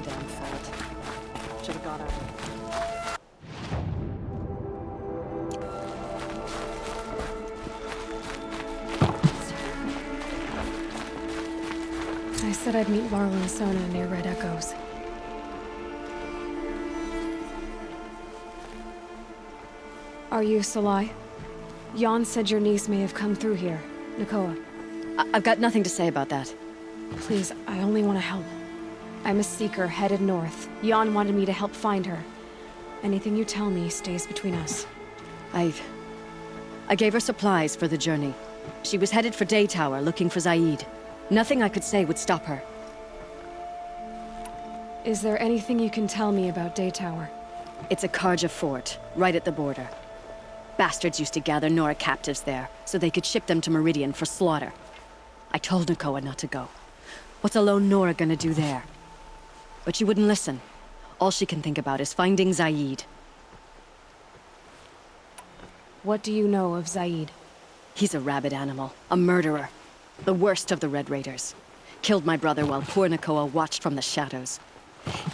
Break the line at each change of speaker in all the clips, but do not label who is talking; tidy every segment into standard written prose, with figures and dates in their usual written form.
damn fight. Should've got out.
I said I'd meet Laurel and Sona near Red Echoes. Are you Salai? Jan said your niece may have come through here. Nakoa.
I've got nothing to say about that.
Please, I only want to help. I'm a seeker headed north. Jan wanted me to help find her. Anything you tell me stays between us.
I gave her supplies for the journey. She was headed for Day Tower, looking for Zaid. Nothing I could say would stop her.
Is there anything you can tell me about Day Tower?
It's a Karja fort, right at the border. Bastards used to gather Nora captives there, so they could ship them to Meridian for slaughter. I told Nakoa not to go. What's a lone Nora gonna do there? But she wouldn't listen. All she can think about is finding Zaid.
What do you know of Zaid?
He's a rabid animal, a murderer. The worst of the Red Raiders. Killed my brother while poor Nakoa watched from the shadows.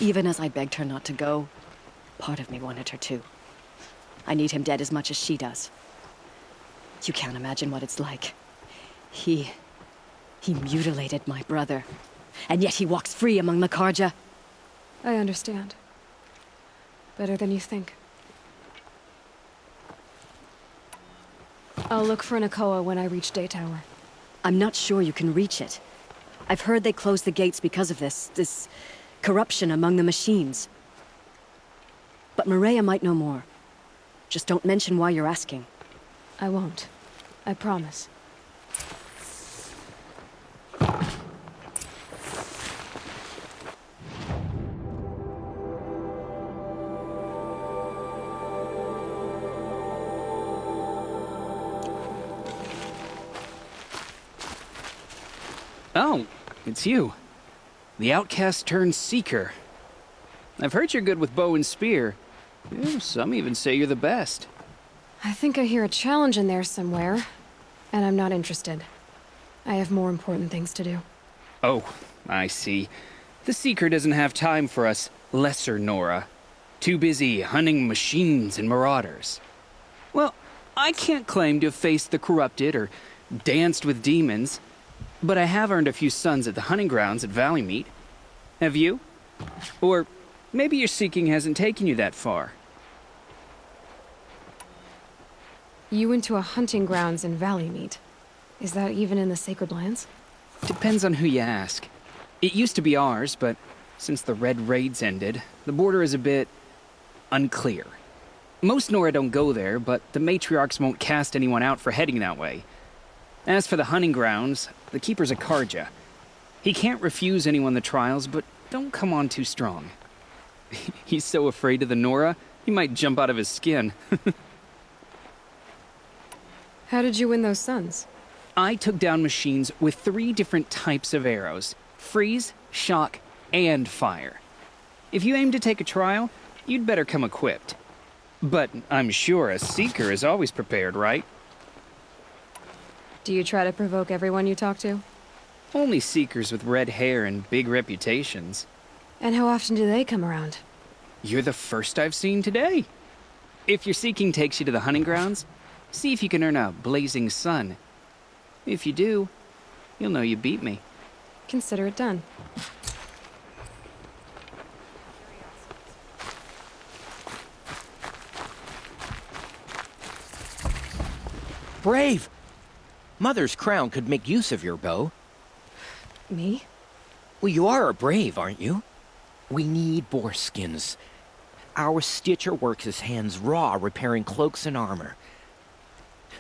Even as I begged her not to go, part of me wanted her to. I need him dead as much as she does. You can't imagine what it's like. He mutilated my brother. And yet he walks free among the Karja.
I understand. Better than you think. I'll look for Nakoa when I reach Day Tower.
I'm not sure you can reach it. I've heard they closed the gates because of this corruption among the machines. But Maria might know more. Just don't mention why you're asking.
I won't. I promise.
Oh, it's you. The outcast turned seeker. I've heard you're good with bow and spear. Some even say you're the best.
I think I hear a challenge in there somewhere, and I'm not interested. I have more important things to do.
Oh, I see. The seeker doesn't have time for us lesser Nora. Too busy hunting machines and marauders. Well, I can't claim to have faced the corrupted or danced with demons, but I have earned a few sons at the hunting grounds at Valleymeet. Have you? Or maybe your seeking hasn't taken you that far.
You went to a hunting grounds in Valleymeet. Is that even in the Sacred Lands?
Depends on who you ask. It used to be ours, but since the Red Raids ended, the border is a bit unclear. Most Nora don't go there, but the matriarchs won't cast anyone out for heading that way. As for the hunting grounds, the keeper's a Karja. He can't refuse anyone the trials, but don't come on too strong. He's so afraid of the Nora, he might jump out of his skin.
How did you win those sons?
I took down machines with 3 different types of arrows: freeze, shock, and fire. If you aim to take a trial, you'd better come equipped. But I'm sure a seeker is always prepared, right?
Do you try to provoke everyone you talk to?
Only seekers with red hair and big reputations.
And how often do they come around?
You're the first I've seen today. If your seeking takes you to the hunting grounds, see if you can earn a blazing sun. If you do, you'll know you beat me.
Consider it done.
Brave! Mother's crown could make use of your bow.
Me?
Well, you are a brave, aren't you? We need boar skins. Our stitcher works his hands raw repairing cloaks and armor.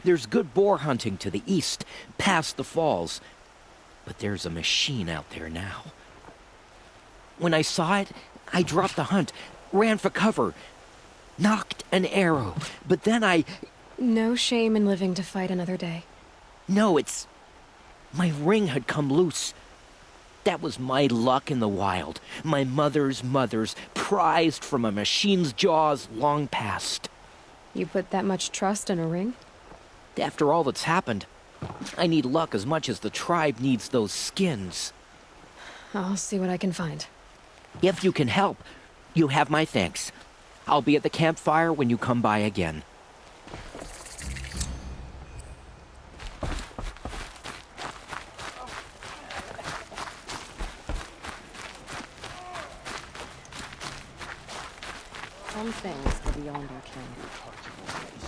There's good boar hunting to the east, past the falls. But there's a machine out there now. When I saw it, I dropped the hunt, ran for cover, knocked an arrow, but then
No shame in living to fight another day.
No, it's... my ring had come loose. That was my luck in the wild. My mother's prized from a machine's jaws long past.
You put that much trust in a ring?
After all that's happened, I need luck as much as the tribe needs those skins.
I'll see what I can find.
If you can help, you have my thanks. I'll be at the campfire when you come by again.
Some things are beyond our ken.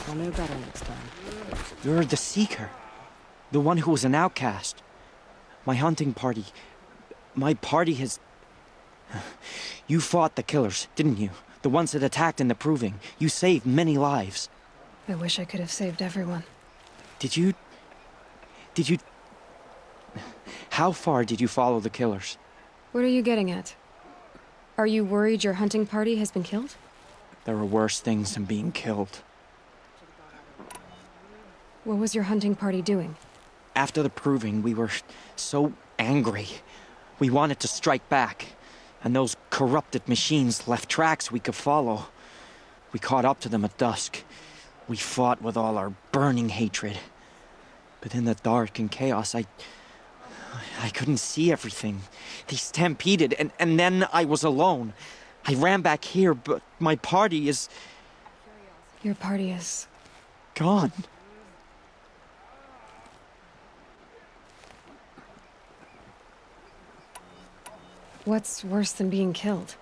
I'll know better next time.
You're the Seeker. The one who was an outcast. My hunting party. My party has... You fought the killers, didn't you? The ones that attacked in the Proving. You saved many lives.
I wish I could have saved everyone.
Did you... How far did you follow the killers?
What are you getting at? Are you worried your hunting party has been killed?
There are worse things than being killed.
What was your hunting party doing?
After the Proving, we were so angry. We wanted to strike back. And those corrupted machines left tracks we could follow. We caught up to them at dusk. We fought with all our burning hatred. But in the dark and chaos, I couldn't see everything. They stampeded, and then I was alone. I ran back here, but my party is...
Your party is...
gone.
What's worse than being killed?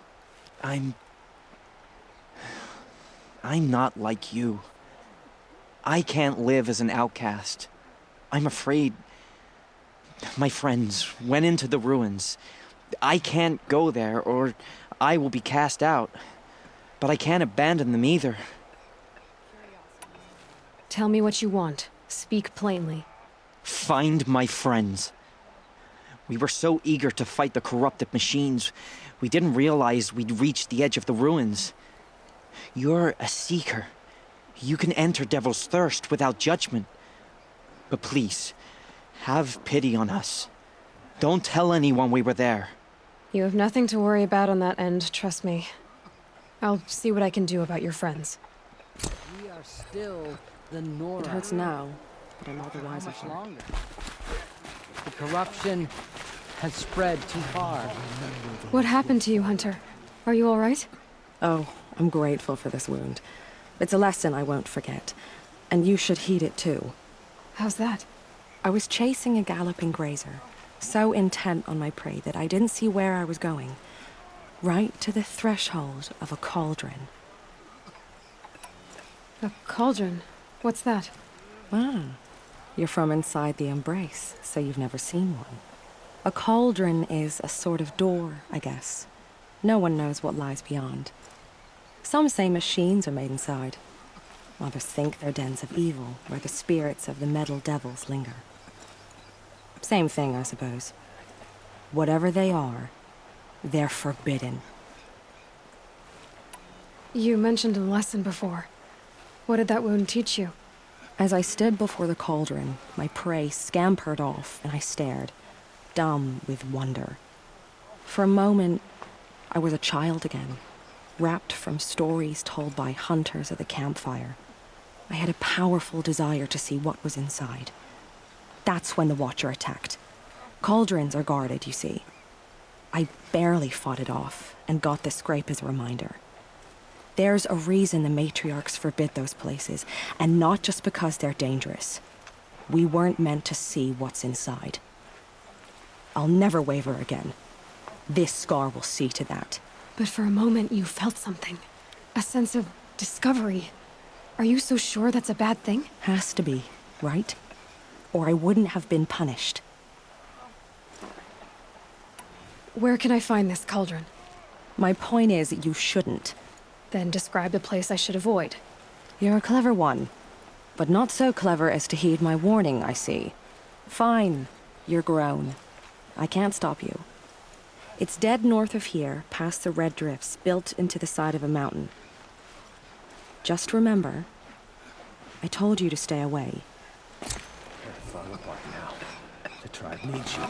I'm not like you. I can't live as an outcast. I'm afraid... My friends went into the ruins. I can't go there, or I will be cast out. But I can't abandon them either.
Tell me what you want. Speak plainly.
Find my friends. We were so eager to fight the corrupted machines, we didn't realize we'd reached the edge of the ruins. You're a seeker. You can enter Devil's Thirst without judgment. But please, have pity on us. Don't tell anyone we were there.
You have nothing to worry about on that end, trust me. I'll see what I can do about your friends.
We are still the Nora.
It hurts now, but I'm all the
How
wiser
much
for it.
longer? The corruption has spread too far.
What happened to you, Hunter? Are you all right?
Oh, I'm grateful for this wound. It's a lesson I won't forget. And you should heed it too.
How's that?
I was chasing a galloping grazer, so intent on my prey that I didn't see where I was going. Right to the threshold of a cauldron.
A cauldron? What's that?
Ah, you're from inside the Embrace, so you've never seen one. A cauldron is a sort of door, I guess. No one knows what lies beyond. Some say machines are made inside. Others think they're dens of evil, where the spirits of the metal devils linger. Same thing, I suppose. Whatever they are, they're forbidden.
You mentioned a lesson before. What did that wound teach you?
As I stood before the cauldron, my prey scampered off, and I stared, dumb with wonder. For a moment, I was a child again, wrapped from stories told by hunters at the campfire. I had a powerful desire to see what was inside. That's when the Watcher attacked. Cauldrons are guarded, you see. I barely fought it off, and got the scrape as a reminder. There's a reason the matriarchs forbid those places, and not just because they're dangerous. We weren't meant to see what's inside. I'll never waver again. This scar will see to that.
But for a moment you felt something. A sense of discovery. Are you so sure that's a bad thing?
Has to be, right? Or I wouldn't have been punished.
Where can I find this cauldron?
My point is, you shouldn't.
Then describe the place I should avoid.
You're a clever one. But not so clever as to heed my warning, I see. Fine. You're grown. I can't stop you. It's dead north of here, past the red drifts built into the side of a mountain. Just remember, I told you to stay away.
Fall apart now. The tribe needs you.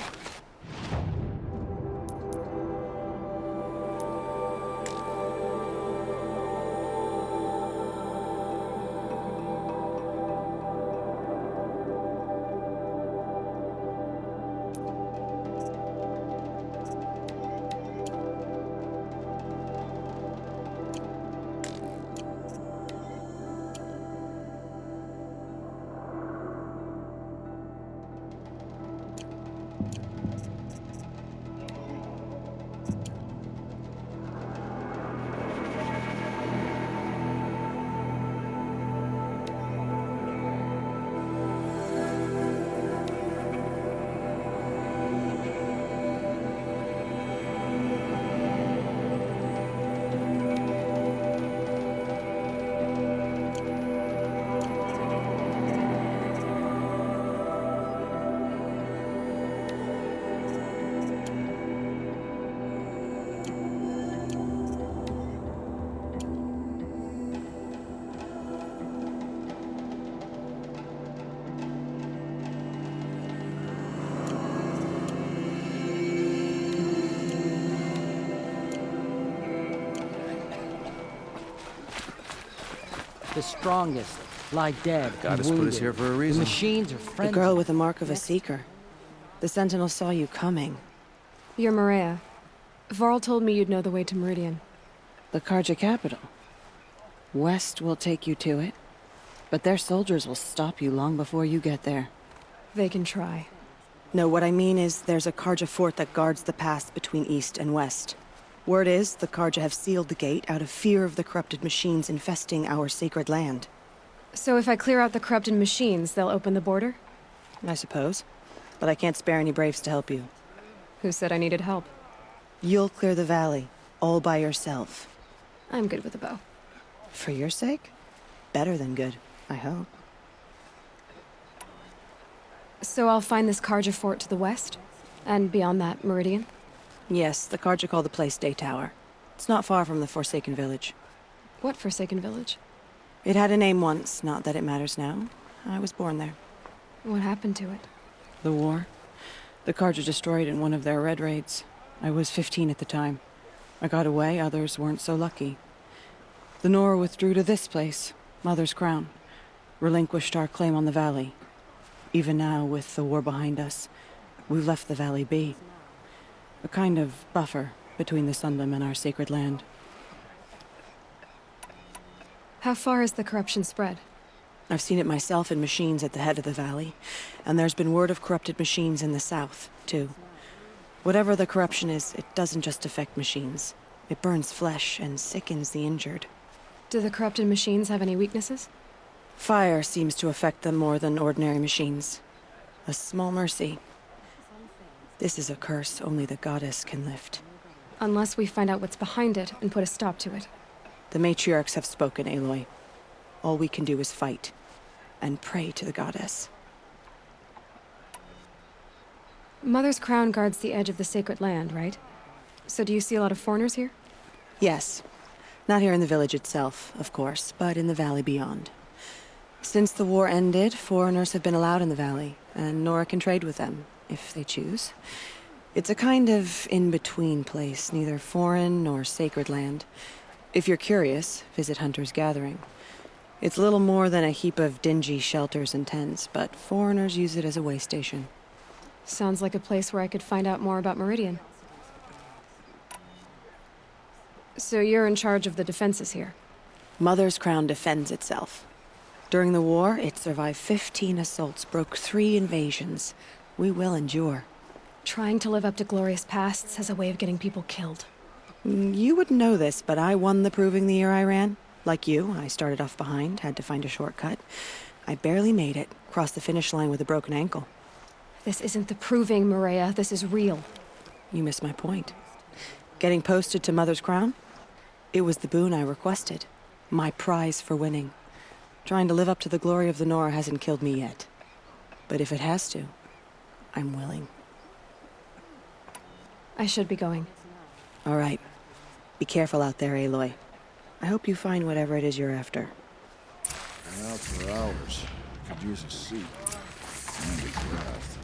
the strongest lie dead and
Goddess
wounded.
put us here for a
The
reason.
machines are
The
friendly.
girl with the mark of a seeker. The Sentinel saw you coming.
You're Maria. Varl told me you'd know the way to Meridian.
The Karja capital. West will take you to it, but their soldiers will stop you long before you get there.
They can try.
No, what I mean is there's a Karja fort that guards the pass between east and west. Word is the Karja have sealed the gate out of fear of the corrupted machines infesting our sacred land.
So if I clear out the corrupted machines, they'll open the border?
I suppose. But I can't spare any braves to help you.
Who said I needed help?
You'll clear the valley, all by yourself.
I'm good with a bow.
For your sake? Better than good, I hope.
So I'll find this Karja fort to the west? And beyond that, Meridian?
Yes, the Karja call the place Day Tower. It's not far from the Forsaken Village.
What Forsaken Village?
It had a name once, not that it matters now. I was born there.
What happened to it?
The war. The Karja destroyed in one of their red raids. I was 15 at the time. I got away, others weren't so lucky. The Nora withdrew to this place, Mother's Crown. Relinquished our claim on the valley. Even now, with the war behind us, we've left the valley be. A kind of buffer between the Sundom and our sacred land.
How far has the corruption spread?
I've seen it myself in machines at the head of the valley, and there's been word of corrupted machines in the south, too. Whatever the corruption is, it doesn't just affect machines. It burns flesh and sickens the injured.
Do the corrupted machines have any weaknesses?
Fire seems to affect them more than ordinary machines. A small mercy. This is a curse only the goddess can lift.
Unless we find out what's behind it and put a stop to it.
The matriarchs have spoken, Aloy. All we can do is fight, and pray to the goddess.
Mother's Crown guards the edge of the sacred land, right? So do you see a lot of foreigners here?
Yes. Not here in the village itself, of course, but in the valley beyond. Since the war ended, foreigners have been allowed in the valley, and Nora can trade with them, if they choose. It's a kind of in-between place, neither foreign nor sacred land. If you're curious, visit Hunter's Gathering. It's little more than a heap of dingy shelters and tents, but foreigners use it as a way station.
Sounds like a place where I could find out more about Meridian. So you're in charge of the defenses here?
Mother's Crown defends itself. During the war, it survived 15 assaults, broke 3 invasions. We will endure.
Trying to live up to glorious pasts has a way of getting people killed.
You wouldn't know this, but I won the proving the year I ran. Like you, I started off behind, had to find a shortcut. I barely made it, crossed the finish line with a broken ankle.
This isn't the proving, Maria. This is real.
You missed my point. Getting posted to Mother's Crown? It was the boon I requested. My prize for winning. Trying to live up to the glory of the Nora hasn't killed me yet. But if it has to, I'm willing.
I should be going.
All right. Be careful out there, Aloy. I hope you find whatever it is you're after.
Out for hours. Could use a seat. And a breath.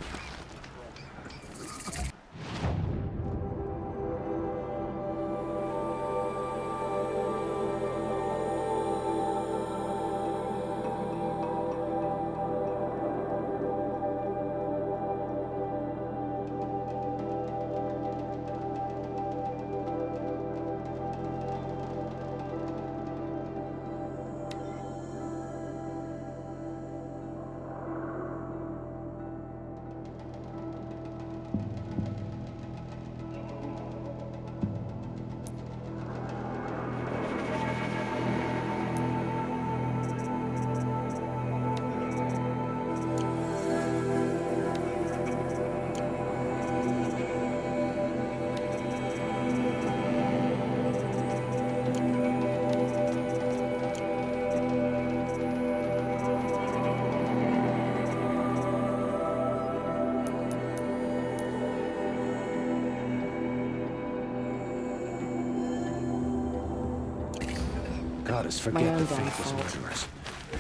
Goddess,
My
forget
own
the faithless
downfall.
murderers.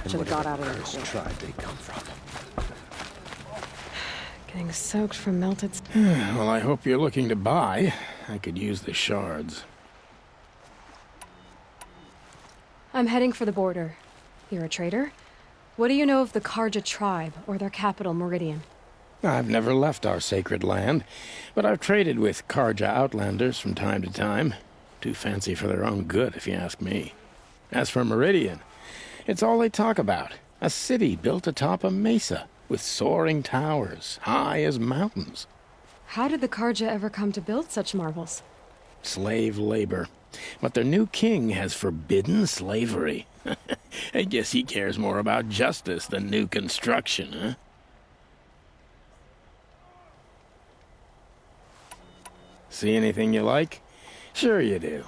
And
Should've got
whatever
out of there
cursed
quick.
tribe they come from.
Getting soaked from melted...
Well, I hope you're looking to buy. I could use the shards.
I'm heading for the border. You're a trader? What do you know of the Karja tribe, or their capital, Meridian?
I've never left our sacred land, but I've traded with Karja outlanders from time to time. Too fancy for their own good, if you ask me. As for Meridian, it's all they talk about. A city built atop a mesa, with soaring towers, high as mountains.
How did the Karja ever come to build such marvels?
Slave labor. But their new king has forbidden slavery. I guess he cares more about justice than new construction, huh? See anything you like? Sure you do.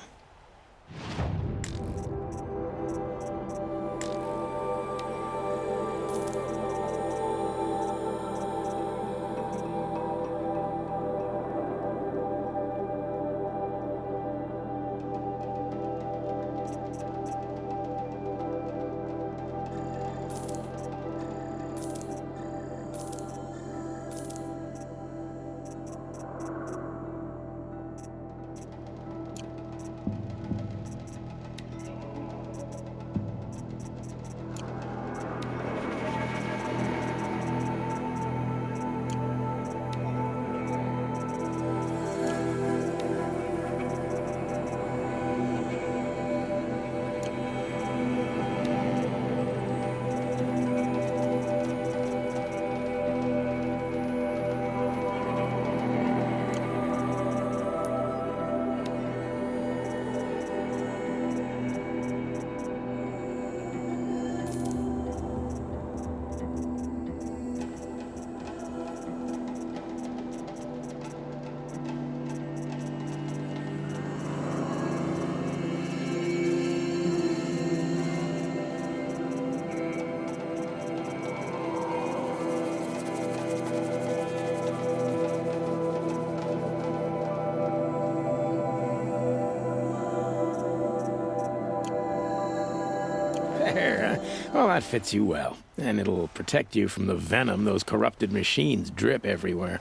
There. Well, that fits you well. And it'll protect you from the venom those corrupted machines drip everywhere.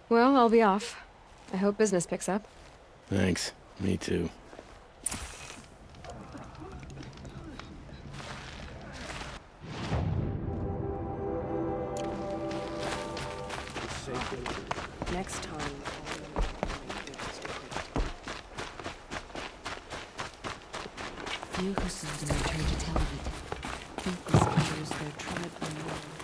Well, I'll be off. I hope business picks up.
Thanks. Me too.
Next time.
Few who saw them return to tell of it. Think this covers their tribe unknown.